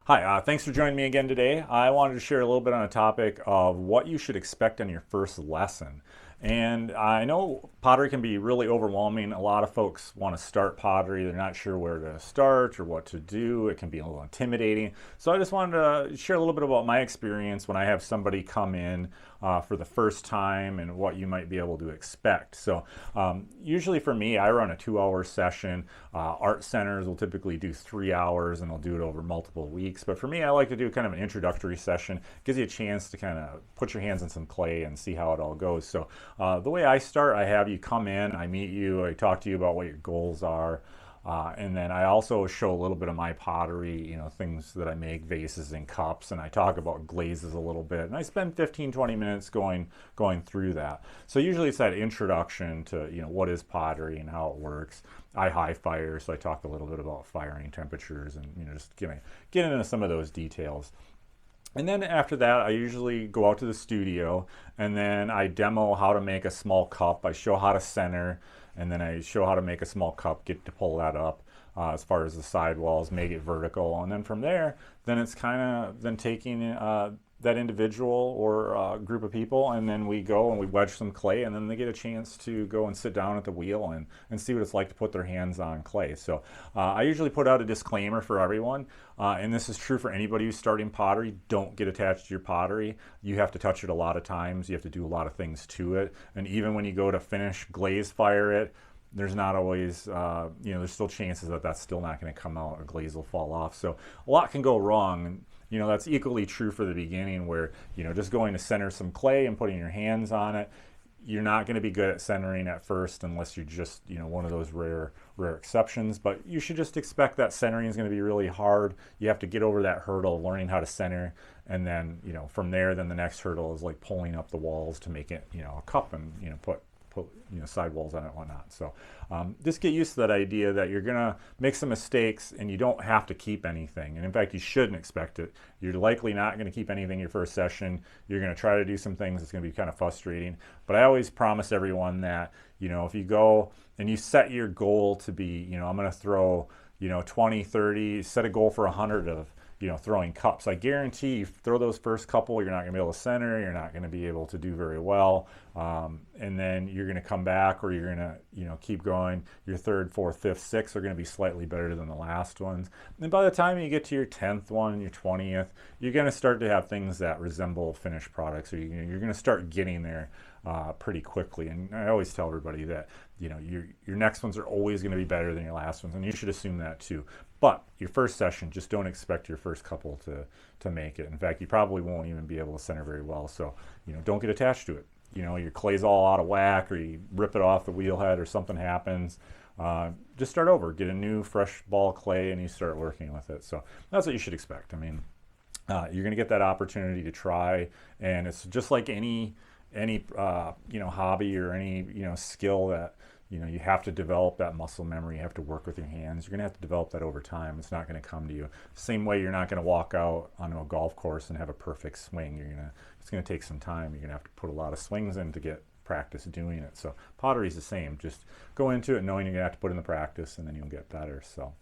Hi, thanks for joining me again today. I wanted to share a little bit on a topic of what you should expect on your first lesson. And I know pottery can be really overwhelming. A lot of folks want to start pottery. They're not sure where to start or what to do. It can be a little intimidating. So I just wanted to share a little bit about my experience when I have somebody come in for the first time and what you might be able to expect. So usually for me, I run a 2-hour session. Art centers will typically do 3 hours and they'll do it over multiple weeks. But for me, I like to do kind of an introductory session. Gives you a chance to kind of put your hands in some clay and see how it all goes. So the way I start, I have you come in, I meet you, I talk to you about what your goals are. And then I also show a little bit of my pottery, things that I make, vases and cups, and I talk about glazes a little bit. And I spend 15, 20 minutes going through that. So usually it's that introduction to, what is pottery and how it works. I high fire, so I talk a little bit about firing temperatures and, just get into some of those details. And then after that, I usually go out to the studio and then I demo how to make a small cup. I show how to center, and then I show how to make a small cup, get to pull that up as far as the sidewalls, make it vertical. And then from there, then it's kind of then taking that individual or group of people, and then we go and we wedge some clay, and then they get a chance to go and sit down at the wheel and see what it's like to put their hands on clay. So I usually put out a disclaimer for everyone, and this is true for anybody who's starting pottery. Don't get attached to your pottery. You have to touch it a lot of times. You have to do a lot of things to it, and even when you go to finish glaze fire it, there's not always, there's still chances that that's still not going to come out. A glaze will fall off. So a lot can go wrong. That's equally true for the beginning where, just going to center some clay and putting your hands on it, you're not going to be good at centering at first unless you're just, one of those rare exceptions. But you should just expect that centering is going to be really hard. You have to get over that hurdle of learning how to center. And then, from there, then the next hurdle is like pulling up the walls to make it, a cup and, put sidewalls on it and whatnot. So just get used to that idea that you're gonna make some mistakes and you don't have to keep anything. And in fact, you shouldn't expect it. You're likely not gonna keep anything your first session. You're gonna try to do some things that's gonna be kind of frustrating. But I always promise everyone that, if you go and you set your goal to be, I'm gonna throw, 20, 30, set a goal for 100 of, throwing cups. I guarantee you throw those first couple, you're not going to be able to center, you're not going to be able to do very well. And then you're going to come back, or you're going to, keep going. Your third, fourth, fifth, sixth are going to be slightly better than the last ones. And by the time you get to your 10th one, your 20th, you're going to start to have things that resemble finished products, or you're going to start getting there pretty quickly. And I always tell everybody that, your next ones are always going to be better than your last ones, and you should assume that too. But your first session, just don't expect your first couple to make it. In fact, you probably won't even be able to center very well. So, don't get attached to it. Your clay's all out of whack, or you rip it off the wheel head, or something happens. Just start over, get a new fresh ball of clay, and you start working with it. So that's what you should expect. I mean, you're going to get that opportunity to try, and it's just like any hobby or any skill that you have to develop that muscle memory. You have to work with your hands. You're going to have to develop that over time. It's not going to come to you. Same way you're not going to walk out onto a golf course and have a perfect swing. It's going to take some time. You're going to have to put a lot of swings in to get practice doing it. So pottery is the same. Just go into it knowing you're going to have to put in the practice, and then you'll get better. So.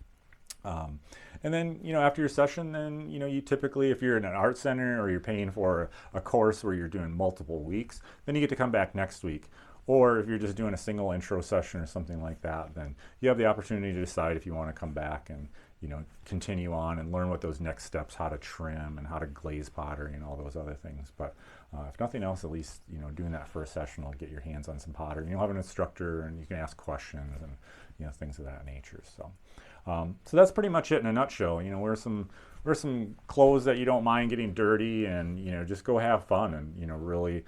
And then, after your session, then, you typically, if you're in an art center or you're paying for a course where you're doing multiple weeks, then you get to come back next week. Or if you're just doing a single intro session or something like that, then you have the opportunity to decide if you want to come back and, continue on and learn what those next steps, how to trim and how to glaze pottery and all those other things. But if nothing else, at least, doing that first session will get your hands on some pottery. You'll have an instructor and you can ask questions and, things of that nature. So that's pretty much it in a nutshell. Wear some clothes that you don't mind getting dirty, and just go have fun and really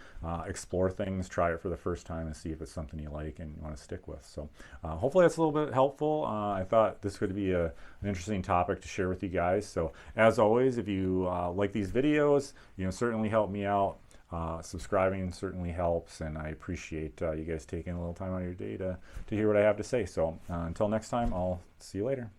explore things, try it for the first time, and see if it's something you like and you want to stick with. So hopefully that's a little bit helpful. I thought this could be an interesting topic to share with you guys. So as always, if you like these videos, certainly help me out. Subscribing certainly helps, and I appreciate you guys taking a little time out of your day to hear what I have to say. So until next time, I'll see you later.